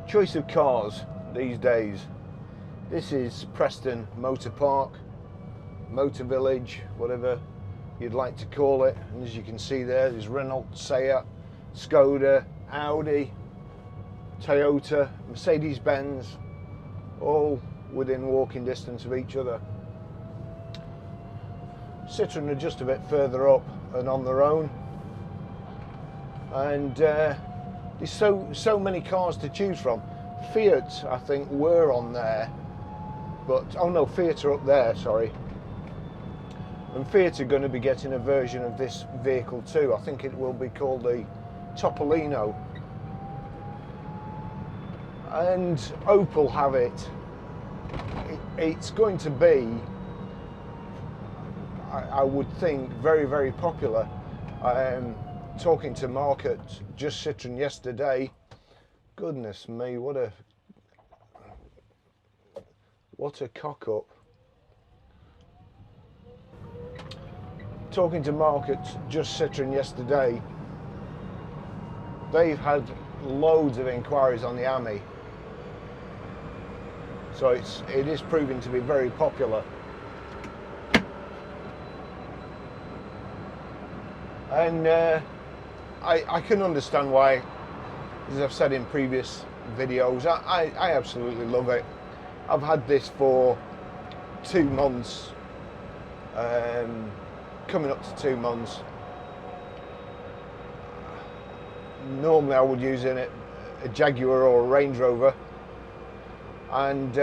Choice of cars these days. This is Preston Motor Park, Motor Village, whatever you'd like to call it. And as you can see there's Renault, Seat, Skoda, Audi, Toyota, Mercedes-Benz, all within walking distance of each other. Citroen are just a bit further up and on their own. And there's so many cars to choose from. Fiat, I think, were on there, but oh no, Fiat are up there, sorry. And Fiat are going to be getting a version of this vehicle too. I think it will be called the Topolino. And Opel have it. It's going to be, I would think, very, very popular. Talking to Mark at Just Citroen yesterday, goodness me, what a cock up. Talking to Mark at Just Citroen yesterday, they've had loads of inquiries on the Ami, so it is proving to be very popular. And I can understand why, as I've said in previous videos, I absolutely love it. I've had this for 2 months, coming up to 2 months. Normally I would use in it a Jaguar or a Range Rover, and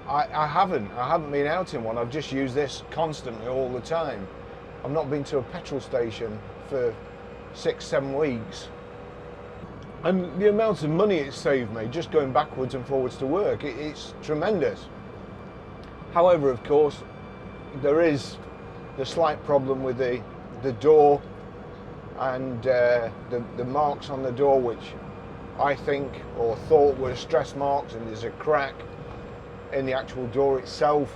I haven't been out in one. I've just used this constantly all the time. I've not been to a petrol station for 6-7 weeks. And the amount of money it saved me just going backwards and forwards to work, it's tremendous. However, of course, there is the slight problem with the door and the marks on the door, which I think or thought were stress marks, and there's a crack in the actual door itself.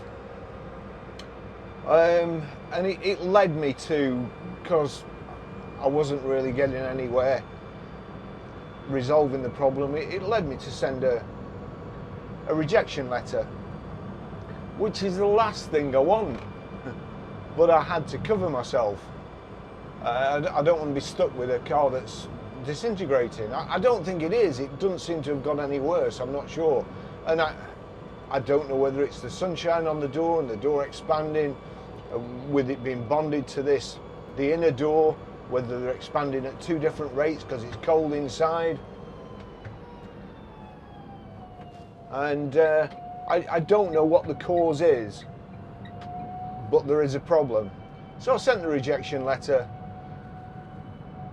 And it led me to, because I wasn't really getting anywhere resolving the problem, it led me to send a rejection letter, which is the last thing I want, but I had to cover myself. I don't want to be stuck with a car that's disintegrating. I don't think it is. It doesn't seem to have got any worse. I'm not sure. And I don't know whether it's the sunshine on the door and the door expanding, with it being bonded to the inner door, whether they're expanding at 2 different rates because it's cold inside. And I don't know what the cause is, but there is a problem. So I sent the rejection letter.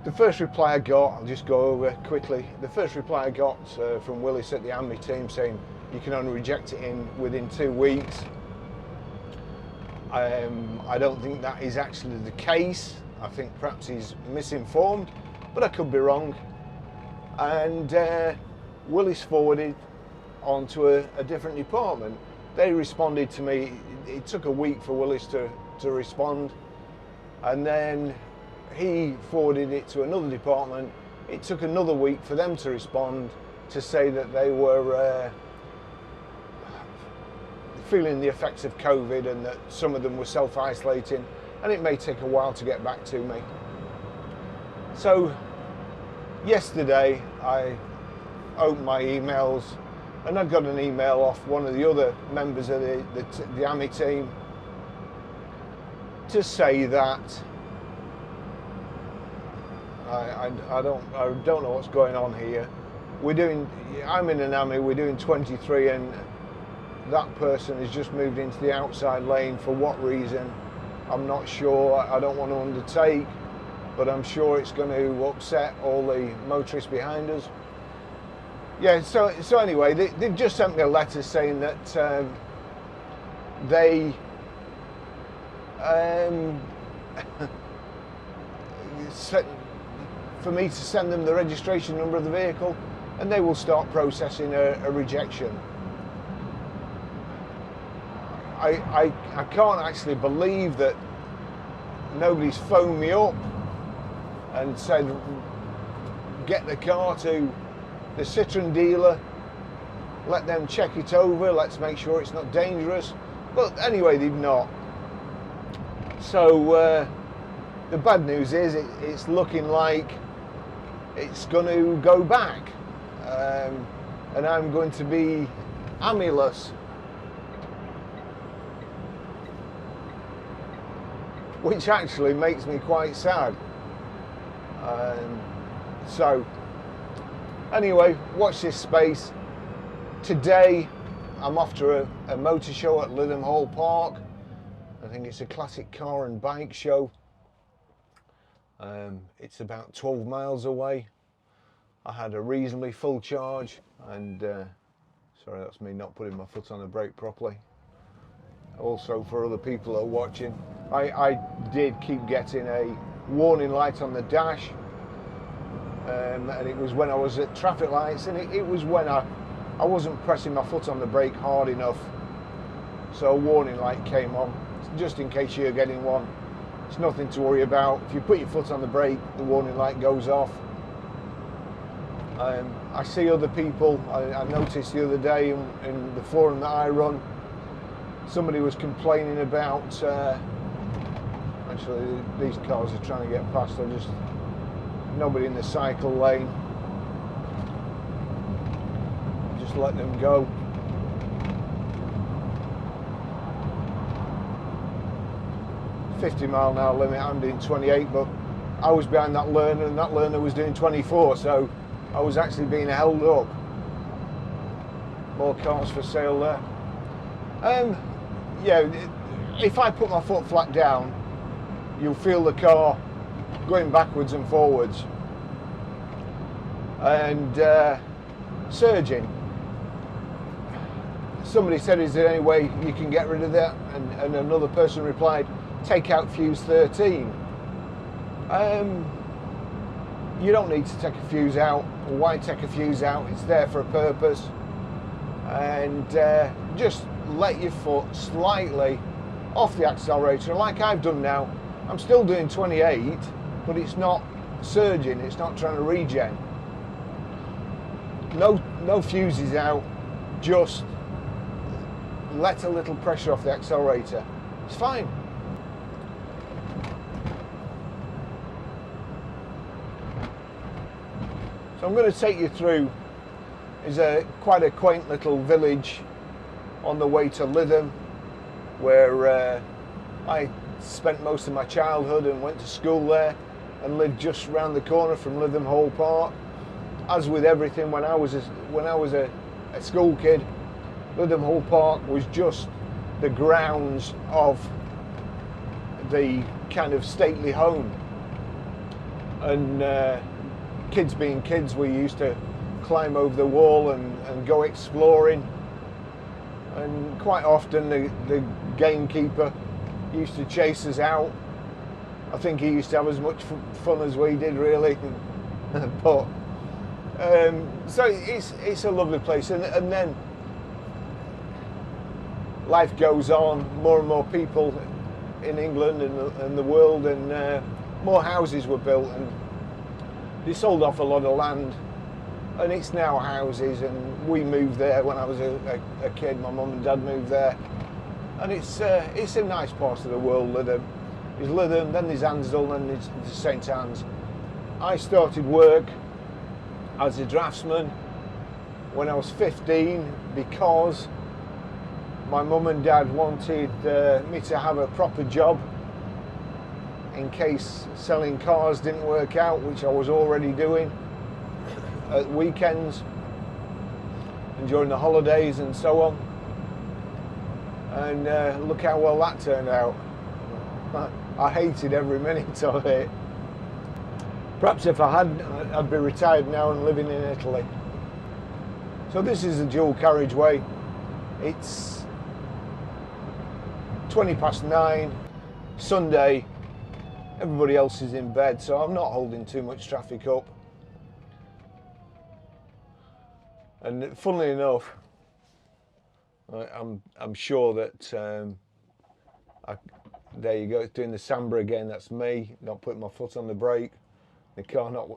The first reply I got, I'll just go over quickly. The first reply I got from Willis at the Ami team saying you can only reject it within 2 weeks. I don't think that is actually the case. I think perhaps he's misinformed, but I could be wrong. And Willis forwarded on to a different department. They responded to me. It took a week for Willis to respond, and then he forwarded it to another department. It took another week for them to respond to say that they were feeling the effects of COVID and that some of them were self-isolating, and it may take a while to get back to me. So yesterday I opened my emails and I got an email off one of the other members of the Ami team to say that I don't know what's going on here. I'm in an Ami, we're doing 23, and that person has just moved into the outside lane. For what reason, I'm not sure. I don't want to undertake, but I'm sure it's going to upset all the motorists behind us. Yeah, so anyway, they've just sent me a letter saying that they for me to send them the registration number of the vehicle, and they will start processing a rejection. I can't actually believe that nobody's phoned me up and said, get the car to the Citroen dealer, let them check it over, let's make sure it's not dangerous. But anyway, they've not. So the bad news is it's looking like it's going to go back, and I'm going to be ammyless, which actually makes me quite sad. So anyway, watch this space. Today I'm off to a motor show at Lytham Hall Park. I think it's a classic car and bike show. It's about 12 miles away. I had a reasonably full charge, and sorry, that's me not putting my foot on the brake properly. Also, for other people that are watching, I did keep getting a warning light on the dash, and it was when I was at traffic lights, and it was when I wasn't pressing my foot on the brake hard enough, so a warning light came on, just in case you're getting one. It's nothing to worry about. If you put your foot on the brake, the warning light goes off. I see other people, I noticed the other day in the forum that I run, somebody was complaining about, actually these cars are trying to get past, they're just nobody in the cycle lane. Just let them go. "50-mile-an-hour limit, I'm doing 28, but I was behind that learner and that learner was doing 24, so I was actually being held up." More cars for sale there. Yeah, if I put my foot flat down, you'll feel the car going backwards and forwards. And surging. Somebody said, "Is there any way you can get rid of that?" And another person replied, "Take out fuse 13. You don't need to take a fuse out. Why take a fuse out? It's there for a purpose. And just let your foot slightly off the accelerator, like I've done now. I'm still doing 28, but it's not surging, it's not trying to regen. No fuses out, just let a little pressure off the accelerator. It's fine." So I'm going to take you through, is quite a quaint little village on the way to Lytham, where I spent most of my childhood and went to school there and lived just round the corner from Lytham Hall Park. As with everything, when I was a school kid, Lytham Hall Park was just the grounds of the kind of stately home. And kids being kids, we used to climb over the wall and go exploring. And quite often the gamekeeper used to chase us out. I think he used to have as much fun as we did, really. But so it's a lovely place, and then life goes on. More and more people in England and the world, and more houses were built, and they sold off a lot of land, and it's now houses. And we moved there when I was a kid. My mum and dad moved there, and it's a nice part of the world. Lytham. There's Lytham, then there's Ansdell, then there's St Anne's. I started work as a draftsman when I was 15 because my mum and dad wanted me to have a proper job in case selling cars didn't work out, which I was already doing at weekends and during the holidays and so on. And look how well that turned out. I hated every minute of it. Perhaps if I hadn't, I'd be retired now and living in Italy. So this is a dual carriageway. It's 9:20, Sunday. Everybody else is in bed, so I'm not holding too much traffic up. And funnily enough, I'm sure that there you go, it's doing the samba again. That's me not putting my foot on the brake. The car not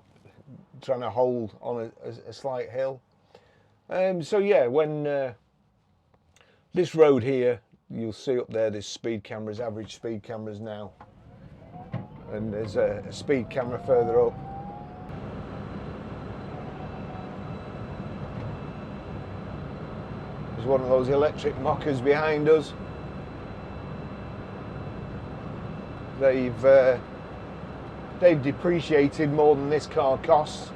trying to hold on a slight hill. So yeah, when this road here, you'll see up there, there's speed cameras, average speed cameras now, and there's a speed camera further up. There's one of those electric mockers behind us. They've depreciated more than this car costs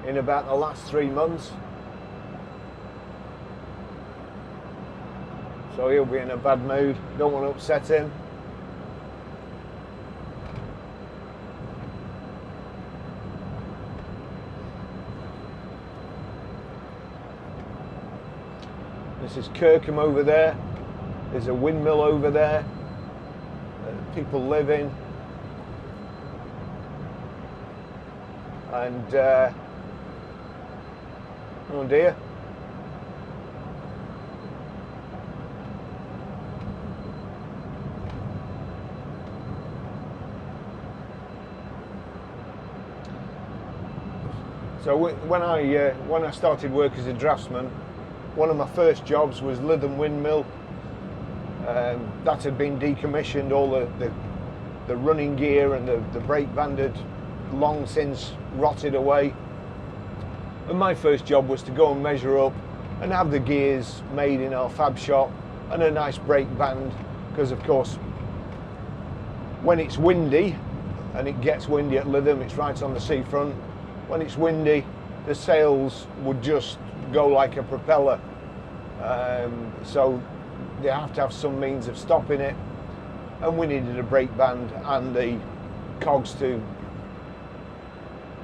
in about the last 3 months. So he'll be in a bad mood, don't want to upset him. This is Kirkham over there. There's a windmill over there. People live in. And, oh dear. So when I started work as a draftsman, one of my first jobs was Lytham windmill. That had been decommissioned. All the running gear and the brake band had long since rotted away. And my first job was to go and measure up and have the gears made in our fab shop and a nice brake band, because of course when it's windy, and it gets windy at Lytham, it's right on the seafront. When it's windy, the sails would just go like a propeller. So they have to have some means of stopping it. And we needed a brake band and the cogs to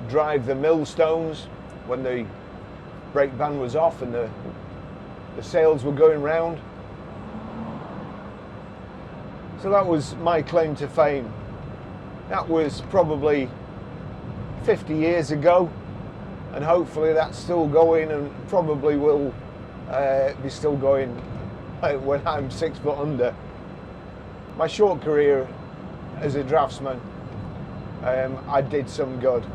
drive the millstones when the brake band was off and the sails were going round. So that was my claim to fame. That was probably 50 years ago, and hopefully that's still going, and probably will be still going when I'm 6 foot under. My short career as a draftsman, I did some good.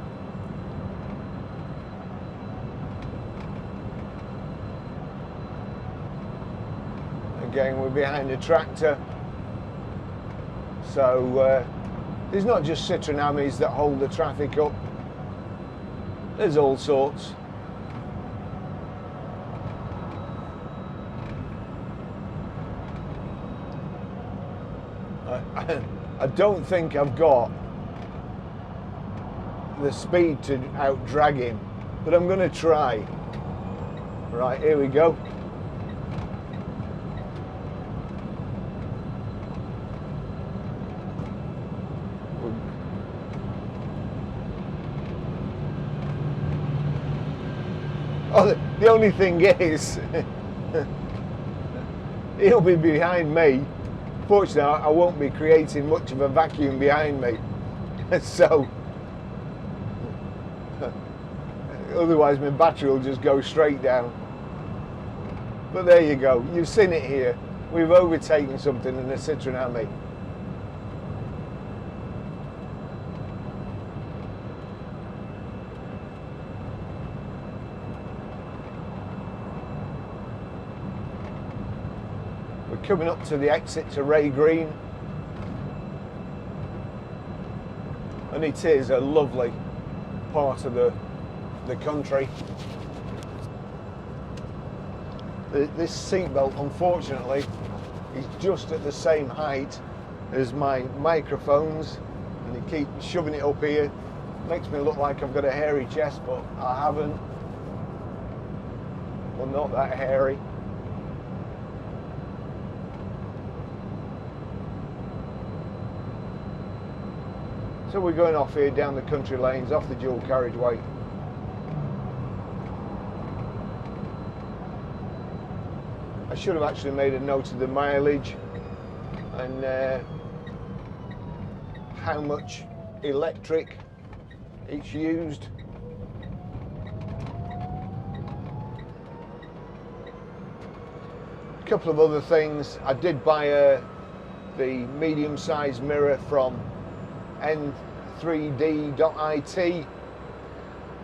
Again, we're behind a tractor, so there's not just Citroen Amis that hold the traffic up. There's all sorts. I don't think I've got the speed to out-drag him, but I'm going to try. Right, here we go. Oh, the only thing is, he'll be behind me. Fortunately, I won't be creating much of a vacuum behind me. So, otherwise my battery will just go straight down. But there you go. You've seen it here. We've overtaken something in a Citroen Ami. We're coming up to the exit to Ray Green, and it is a lovely part of the country. This seatbelt, unfortunately, is just at the same height as my microphones, and they keep shoving it up here. Makes me look like I've got a hairy chest, but I haven't. Well, not that hairy. So we're going off here down the country lanes, off the dual carriageway. I should have actually made a note of the mileage and how much electric it's used. A couple of other things. I did buy the medium-sized mirror from N3D.it.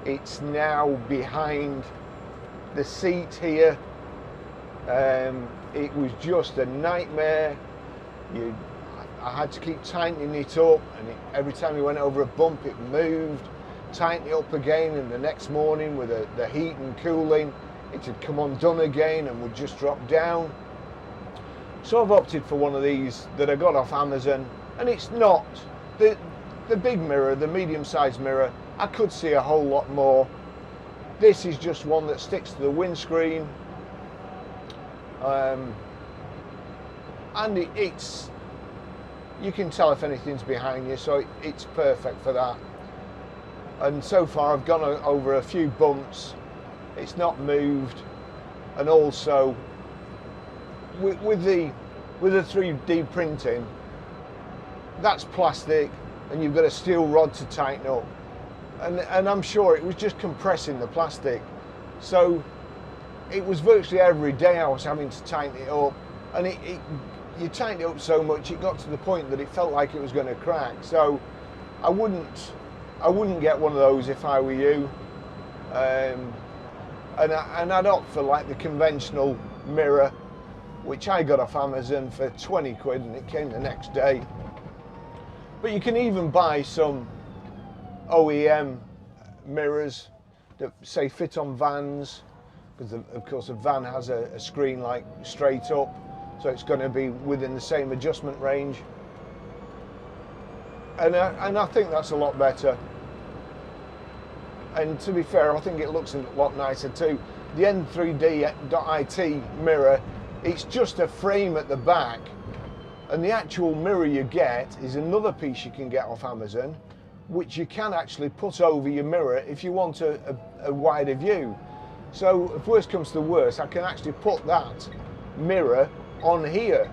It's now behind the seat here. It was just a nightmare. I had to keep tightening it up, and every time you went over a bump it moved. Tighten it up again, and the next morning with the heat and cooling, it had come undone again and would just drop down. So I've opted for one of these that I got off Amazon, and it's not the big mirror, the medium-sized mirror. I could see a whole lot more. This is just one that sticks to the windscreen, and it's you can tell if anything's behind you, so it's perfect for that. And so far I've gone over a few bumps, it's not moved, and also with the 3D printing, that's plastic and you've got a steel rod to tighten up, and I'm sure it was just compressing the plastic, so it was virtually every day I was having to tighten it up, and you tightened it up so much it got to the point that it felt like it was going to crack. So I wouldn't get one of those if I were you, and I'd opt for like the conventional mirror, which I got off Amazon for 20 quid, and it came the next day. But you can even buy some OEM mirrors that say fit on vans, because of course a van has a screen like straight up, so it's going to be within the same adjustment range. And I think that's a lot better. And to be fair, I think it looks a lot nicer too. The N3D.IT mirror, it's just a frame at the back, and the actual mirror you get is another piece you can get off Amazon, which you can actually put over your mirror if you want a wider view. So if worst comes to worst, I can actually put that mirror on here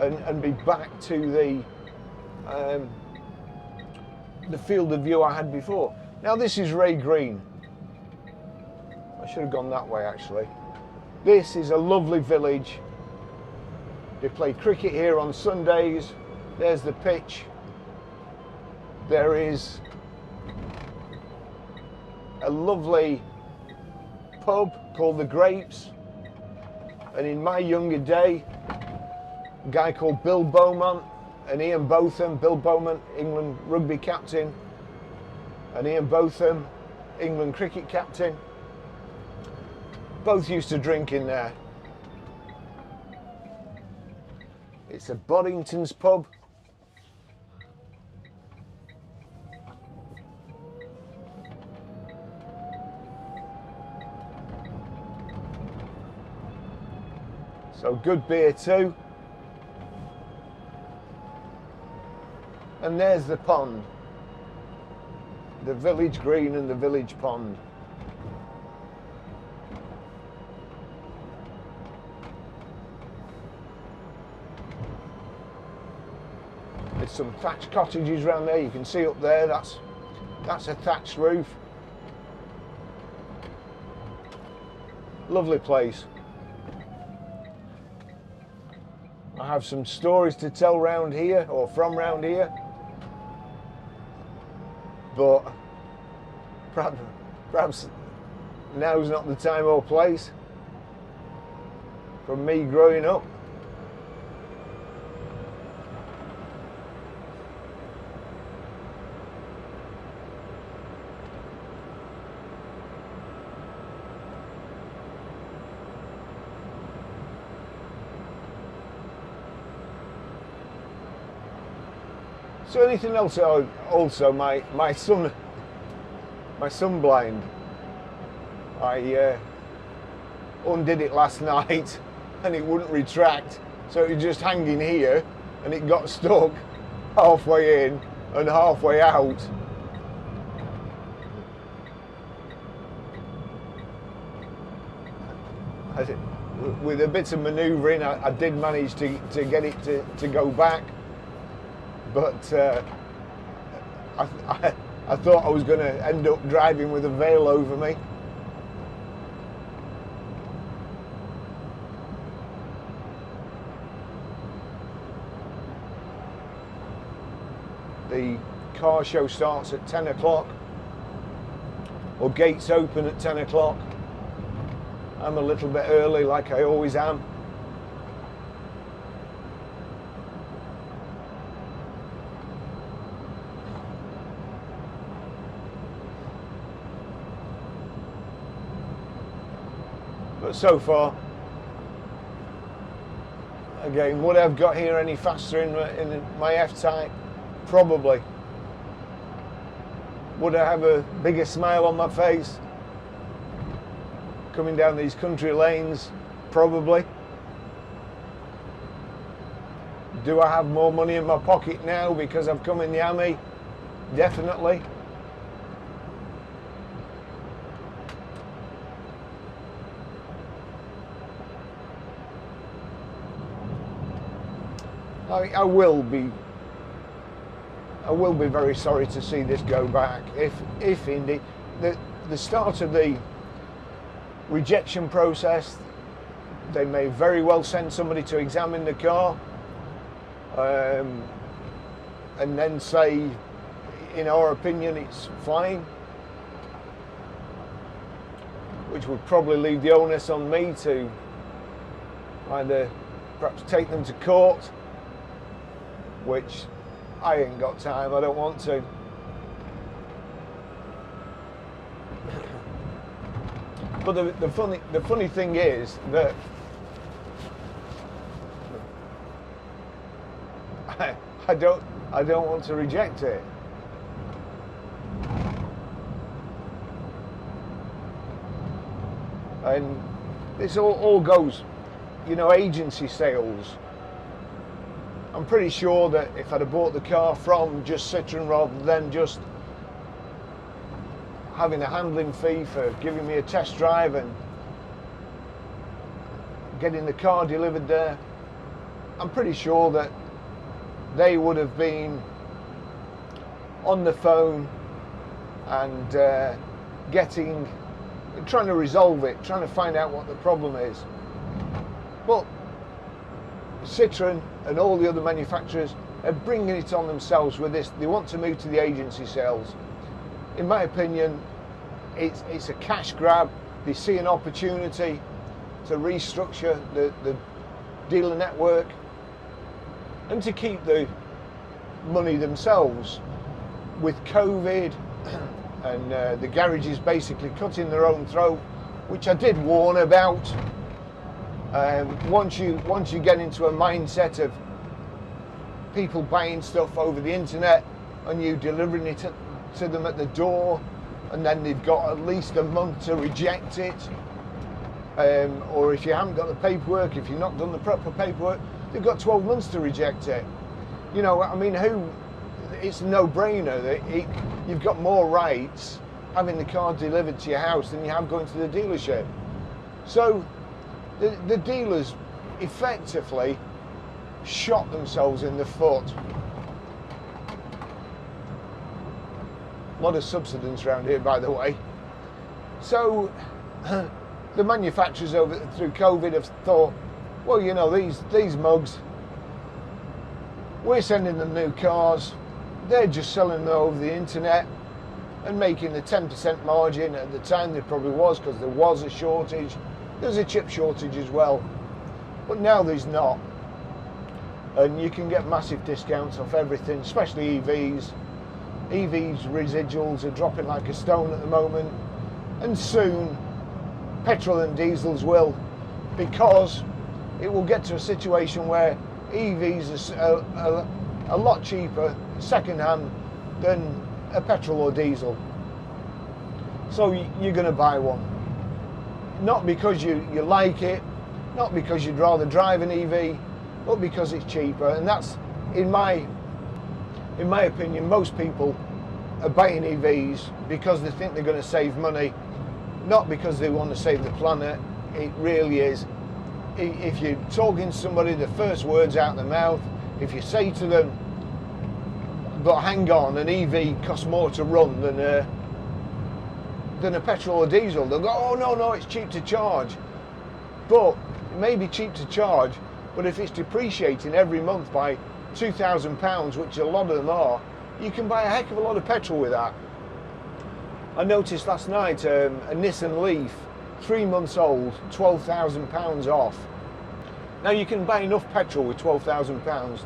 and be back to the field of view I had before. Now this is Ray Green. I should have gone that way actually. This is a lovely village. They play cricket here on Sundays. There's the pitch. There is a lovely pub called The Grapes. And in my younger day, a guy called Bill Beaumont and Ian Botham, Bill Beaumont, England rugby captain, and Ian Botham, England cricket captain, both used to drink in there. It's a Boddington's pub. So good beer too. And there's the pond. The village green and the village pond. There's some thatched cottages around there. You can see up there, that's a thatched roof. Lovely place. I have some stories to tell round here, or from round here, but perhaps now's not the time or place. From me growing up. So anything else? Also, my sun blind. I undid it last night, and it wouldn't retract, so it was just hanging here, and it got stuck halfway in and halfway out. With a bit of manoeuvring, I did manage to get it to go back. But I thought I was going to end up driving with a veil over me. The car show starts at 10 o'clock. or gates open at 10 o'clock. I'm a little bit early, like I always am. But so far, again, would I have got here any faster in my F-Type? Probably. Would I have a bigger smile on my face coming down these country lanes? Probably. Do I have more money in my pocket now because I've come in the army? Definitely. I will be very sorry to see this go back. If indeed the start of the rejection process, they may very well send somebody to examine the car, and then say, in our opinion, it's fine, which would probably leave the onus on me to either perhaps take them to court, which I ain't got time, I don't want to. But the funny thing is that I don't want to reject it. And this all goes, you know, agency sales. I'm pretty sure that if I'd have bought the car from just Citroen rather than just having a handling fee for giving me a test drive and getting the car delivered there, I'm pretty sure that they would have been on the phone and trying to resolve it, trying to find out what the problem is. But Citroen and all the other manufacturers are bringing it on themselves with this. They want to move to the agency sales. In my opinion, it's a cash grab. They see an opportunity to restructure the dealer network and to keep the money themselves. With COVID and the garages basically cutting their own throat, which I did warn about. Once you get into a mindset of people buying stuff over the internet and you delivering it to them at the door, and then they've got at least a month to reject it, or if you haven't got the paperwork, if you've not done the proper paperwork, they've got 12 months to reject it. You know, I mean, it's a no-brainer that you've got more rights having the car delivered to your house than you have going to the dealership. So the dealers effectively shot themselves in the foot. A lot of subsidence around here, by the way. So the manufacturers through COVID have thought, well, you know, these mugs, we're sending them new cars, they're just selling them over the internet and making the 10% margin. At the time there probably was, because there was a shortage. There's a chip shortage as well, but now there's not, and you can get massive discounts off everything, especially EVs. EVs residuals are dropping like a stone at the moment, and soon petrol and diesels will, because it will get to a situation where EVs are a lot cheaper second hand than a petrol or diesel. So you're going to buy one. Not because you like it, not because you'd rather drive an EV, but because it's cheaper. And that's, in my opinion, most people are buying EVs because they think they're going to save money, not because they want to save the planet. It really is. If you're talking to somebody, the first words out of their mouth, if you say to them, but hang on, an EV costs more to run than a petrol or diesel, they'll go, oh no, it's cheap to charge. But it may be cheap to charge, but if it's depreciating every month by £2,000, which a lot of them are, you can buy a heck of a lot of petrol with that. I noticed last night a Nissan Leaf, 3 months old, £12,000 off. Now you can buy enough petrol with £12,000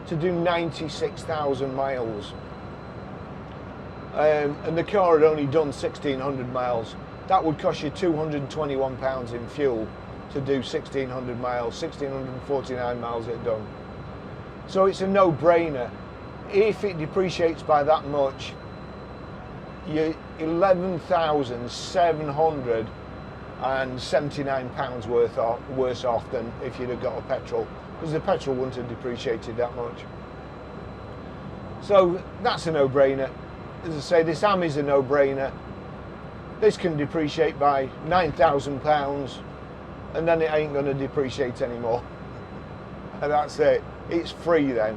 to do 96,000 miles. And the car had only done 1,600 miles. That would cost you £221 in fuel to do 1,600 miles, 1,649 miles it done. So it's a no-brainer. If it depreciates by that much, you're £11,779 worse off than if you'd have got a petrol, because the petrol wouldn't have depreciated that much. So that's a no-brainer. As I say, this AM is a no-brainer. This can depreciate by £9,000 and then it ain't going to depreciate anymore. And that's it. It's free then.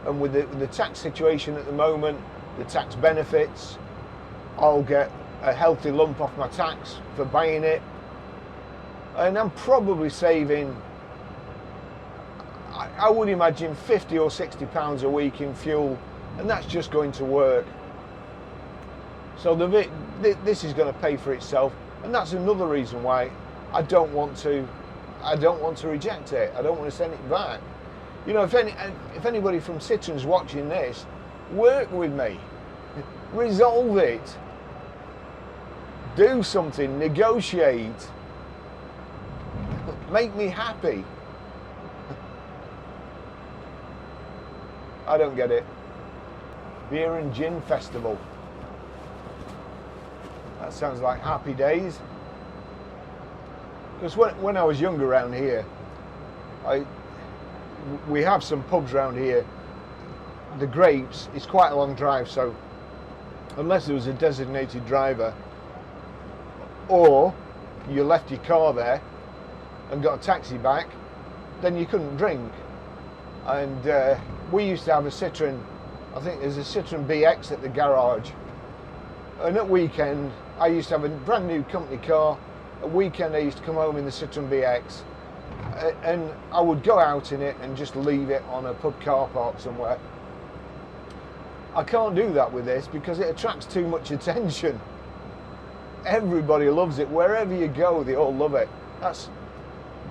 And with the tax situation at the moment, the tax benefits, I'll get a healthy lump off my tax for buying it. And I'm probably saving, I would imagine, £50 or £60 a week in fuel, and that's just going to work. So this is going to pay for itself, and that's another reason why I don't want to reject it. I don't want to send it back. You know, if anybody from Citroen's watching this, work with me, resolve it, do something, negotiate, make me happy. I don't get it. Beer and Gin Festival. That sounds like happy days. Because when I was younger around here, we have some pubs around here. The Grapes is quite a long drive, so unless there was a designated driver, or you left your car there and got a taxi back, then you couldn't drink. And we used to have a Citroen, I think there's a Citroen BX at the garage, and at weekend I used to have a brand new company car. At weekend I used to come home in the Citroen BX, and I would go out in it and just leave it on a pub car park somewhere. I can't do that with this because it attracts too much attention. Everybody loves it. Wherever you go, they all love it. That's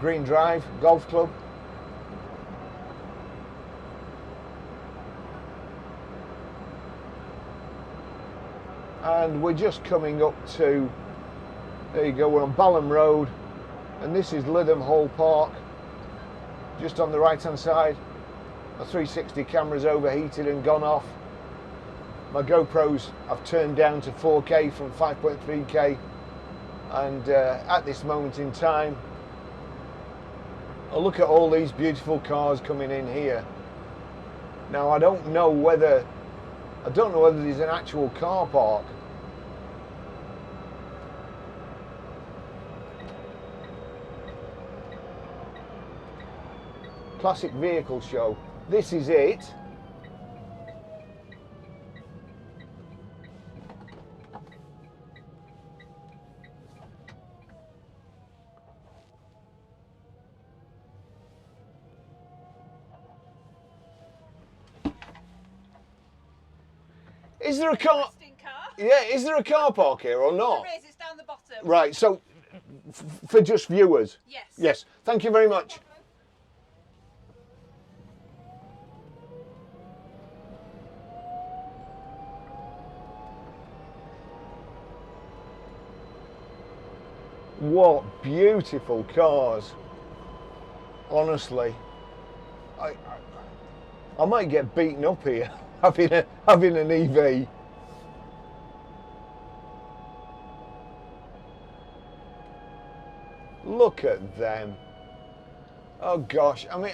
Green Drive Golf Club. And we're just coming up to, there you go, we're on Balham Road, and this is Lytham Hall Park, just on the right hand side. My 360 camera's overheated and gone off. My GoPros I've turned down to 4K from 5.3K, and at this moment in time, I look at all these beautiful cars coming in here. Now I don't know whether there's an actual car park. Classic Vehicle Show. This is it. Is there a car? Yeah, is there a car park here or not? There is, it's down the bottom. Right, so for just viewers? Yes. Yes, thank you very much. What beautiful cars. Honestly, I might get beaten up here having an EV. Look at them. Oh gosh, I mean,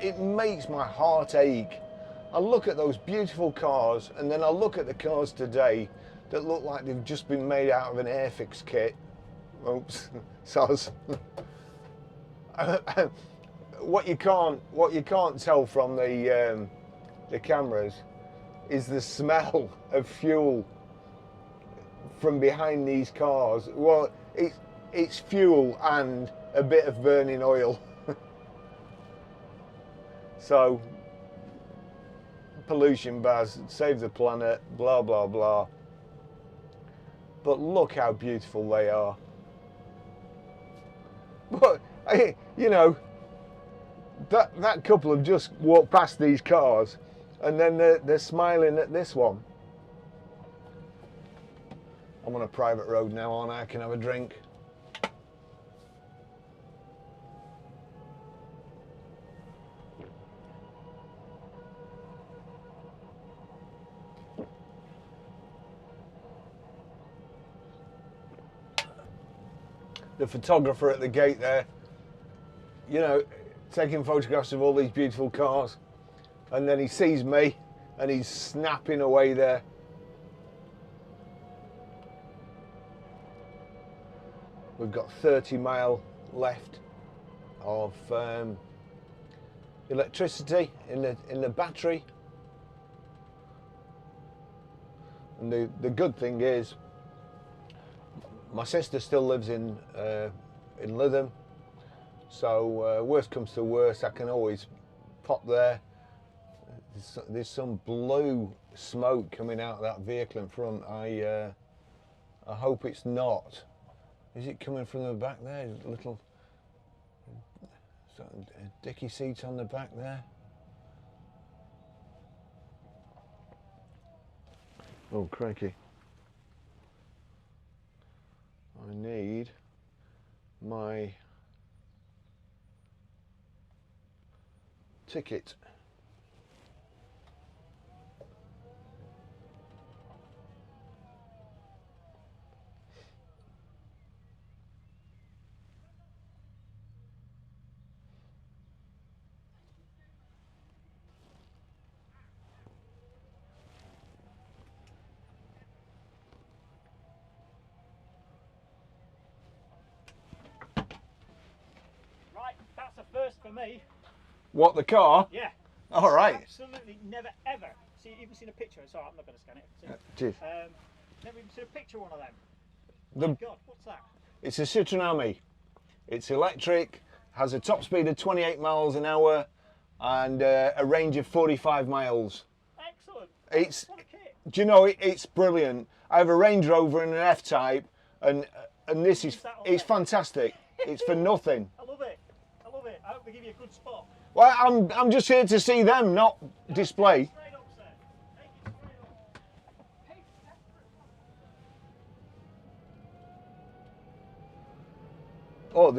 it makes my heart ache. I look at those beautiful cars, and then I look at the cars today that look like they've just been made out of an Airfix kit. Oops, soz. What you can't tell from the cameras is the smell of fuel from behind these cars. Well, it's fuel and a bit of burning oil. So, pollution bars, save the planet, blah blah blah. but look how beautiful they are. But, you know, that couple have just walked past these cars and then they're smiling at this one. I'm on a private road now, aren't I? I can have a drink. The photographer at the gate there, you know, taking photographs of all these beautiful cars, and then he sees me and he's snapping away there. We've got 30 mile left of electricity in the battery, and the good thing is my sister still lives in Lytham, so worst comes to worst, I can always pop there. There's some blue smoke coming out of that vehicle in front. I hope it's not. Is it coming from the back there? A little dicky seat on the back there. Oh, crikey. I need my ticket. That's a first for me. What, the car? Yeah. All right. Absolutely never ever even seen a picture. Sorry, I'm not going to scan it. Cheers. Never even seen a picture of one of them. The, My God, what's that? It's a Citroen. It's electric, has a top speed of 28 miles an hour and a range of 45 miles. Excellent. It's, what a kit. do you know, it's brilliant. I have a Range Rover and an F-Type, and this is fantastic. It's for nothing. I love it. I love it. I hope they give you a good spot. Well, I'm just here to see them, not display. Straight up, sir. Take it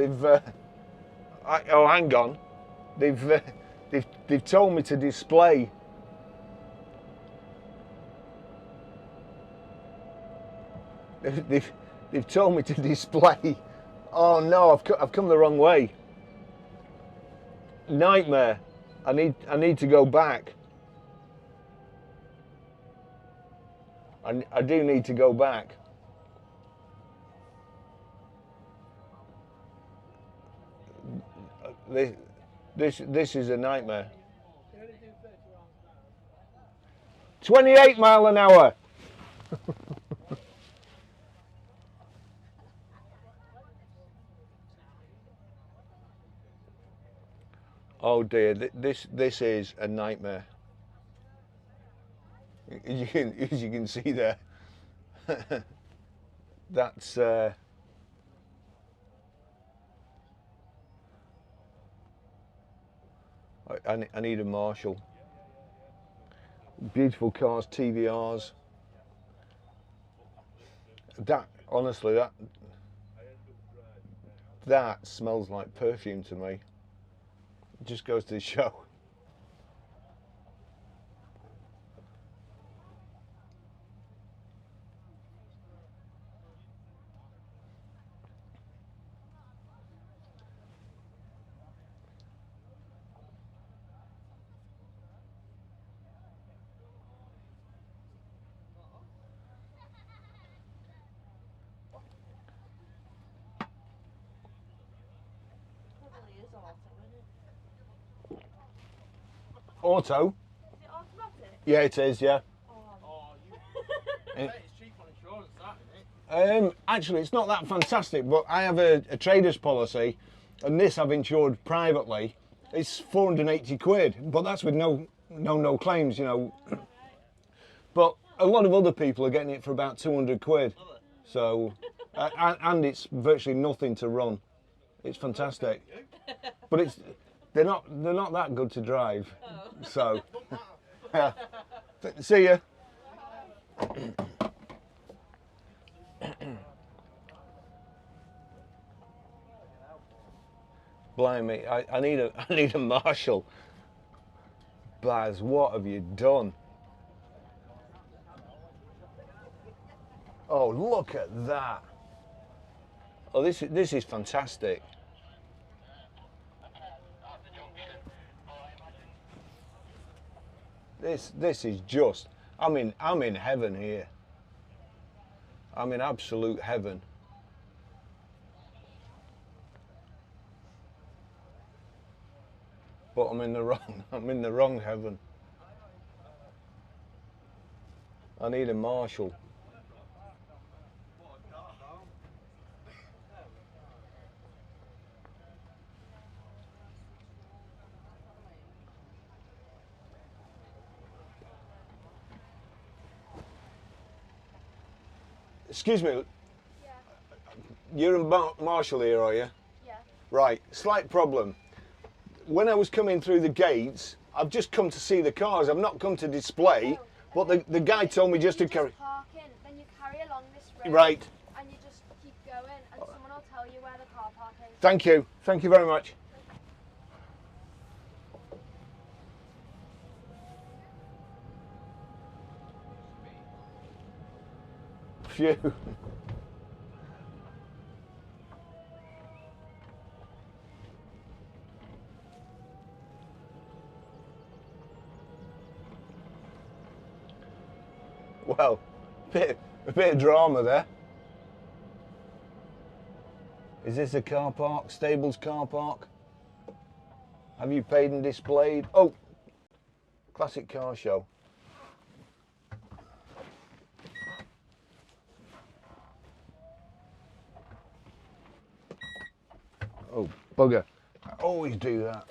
straight up. Oh, oh, hang on. They've told me to display. They've told me to display. Oh no, I've come the wrong way. Nightmare. I need to go back. I do need to go back. This is a nightmare. 28 mile an hour. Oh dear, this is a nightmare. As you can see there, that's I need a Marshall. Beautiful cars, TVRs. That, honestly, that smells like perfume to me. It just goes to show. Auto? Is it automatic? Yeah, it is, yeah. Oh, I bet it's cheap on insurance, that, isn't it? Actually, it's not that fantastic, but I have a trader's policy, and this I've insured privately. It's 480 quid, but that's with no claims, you know. But a lot of other people are getting it for about 200 quid. So, and it's virtually nothing to run. It's fantastic, but they're not that good to drive. So, yeah. See ya. Blimey, I need a marshal. Baz, what have you done? Oh, look at that. Oh, this is fantastic. This is just, I'm in heaven here. I'm in absolute heaven. But I'm in the wrong heaven. I need a marshal. Excuse me. Yeah. You're a marshal here, are you? Yeah. Right. Slight problem. When I was coming through the gates, I've just come to see the cars. I've not come to display. No, But the guy told me just to carry. Park in, then you carry along this road. Right. And you just keep going, and someone will tell you where the car park is. Thank you. Thank you very much. Phew. Well, a bit of drama there. Is this a car park? Stables car park? Have you paid and displayed? Oh, classic car show. Oh, bugger. I always do that.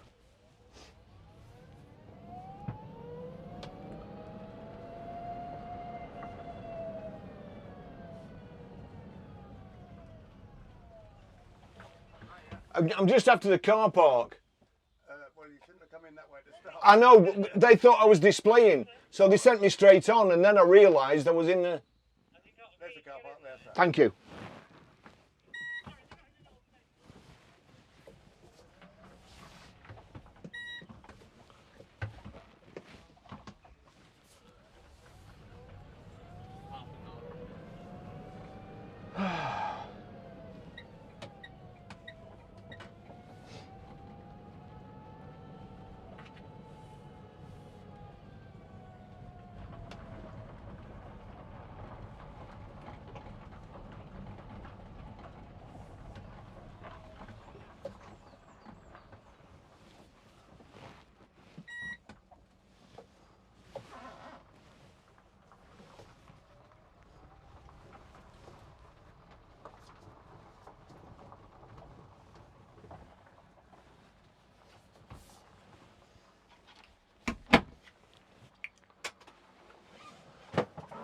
I'm just after the car park. Well, you shouldn't have come in that way to start. I know, but they thought I was displaying, so they sent me straight on, and then I realised I was in the... There's the car park there, sir. Thank you.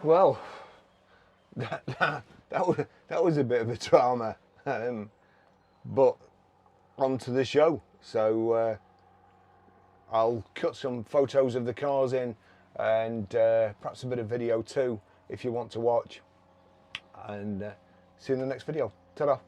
Well, that was a bit of a drama, but on to the show. So I'll cut some photos of the cars in, and perhaps a bit of video too, if you want to watch. And see you in the next video. Ta-da.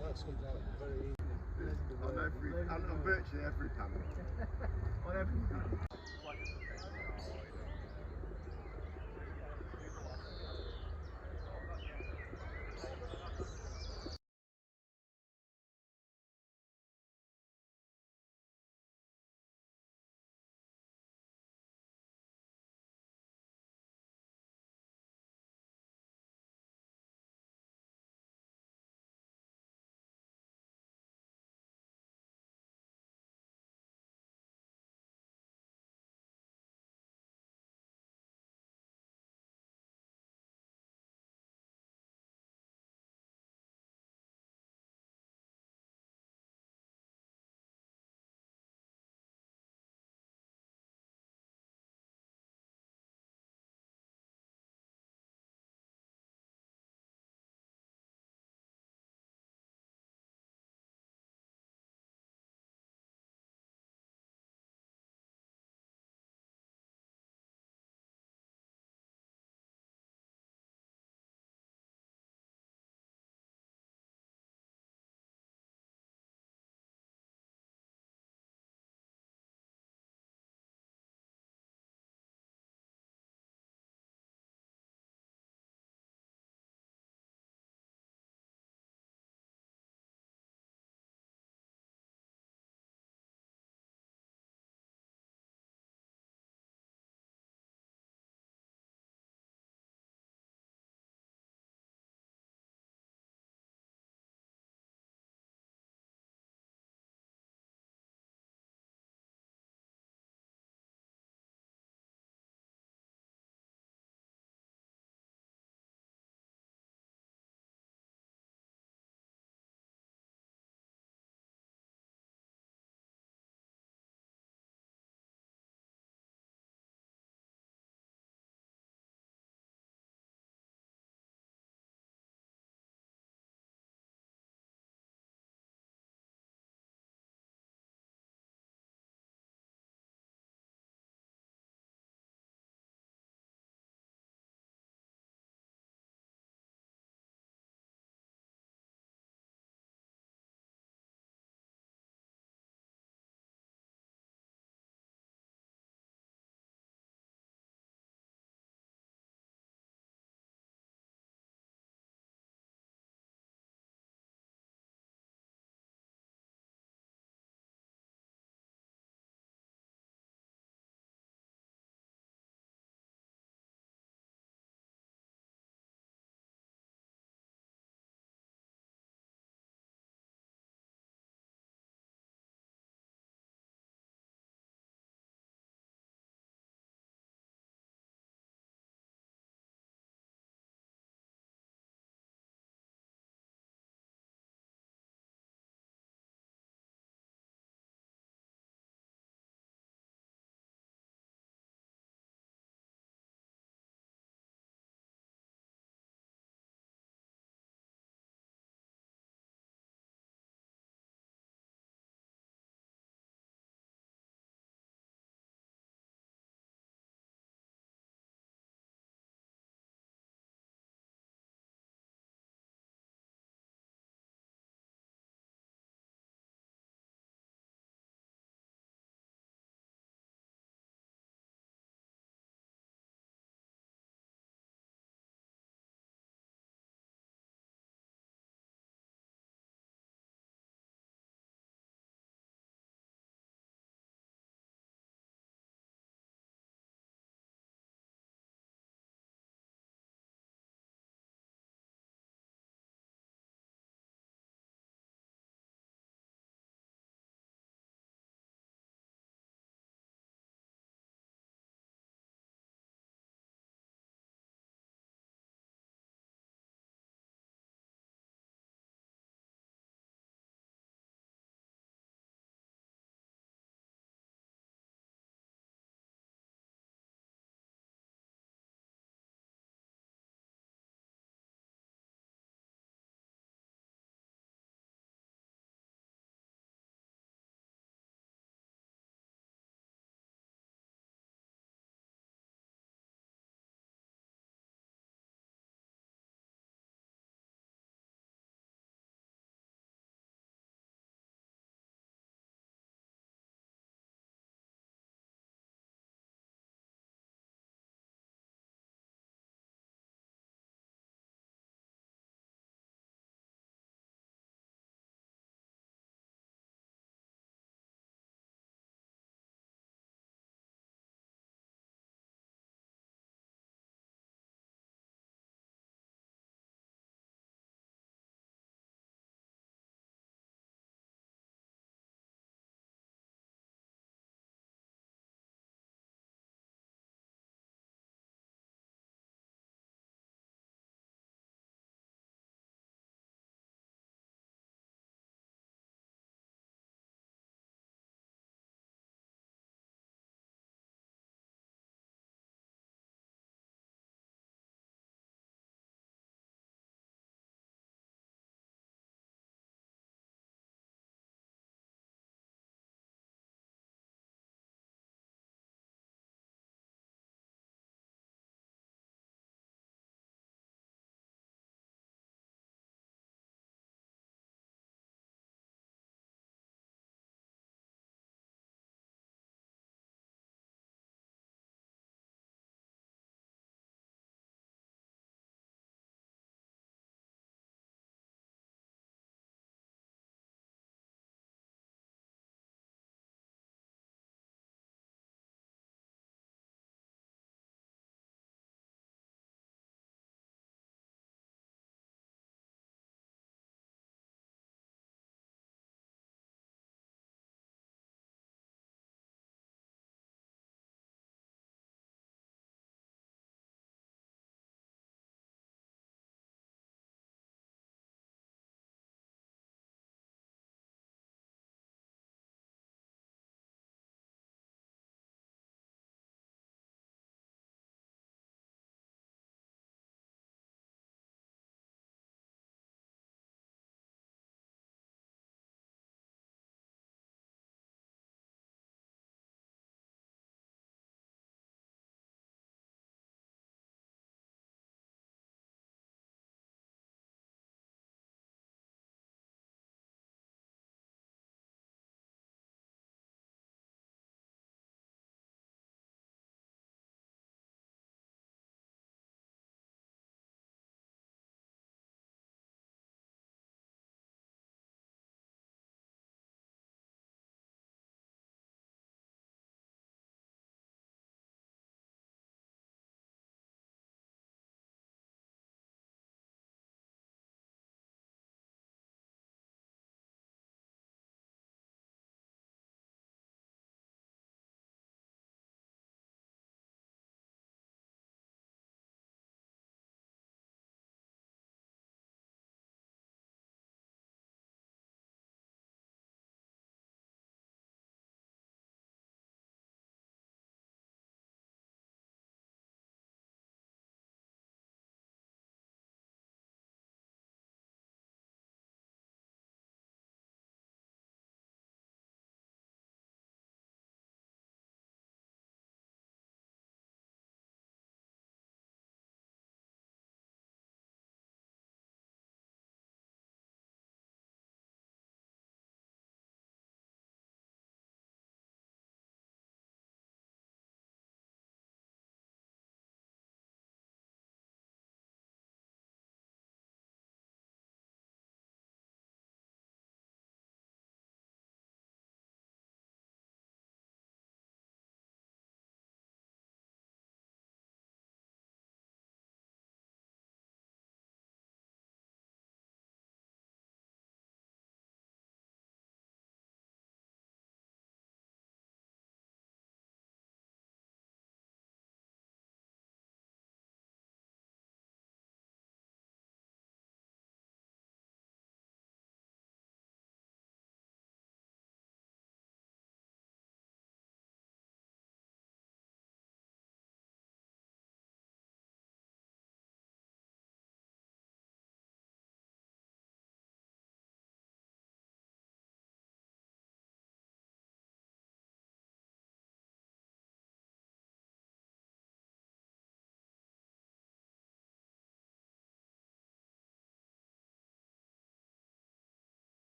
That comes out very easy. On virtually every panel. On every panel.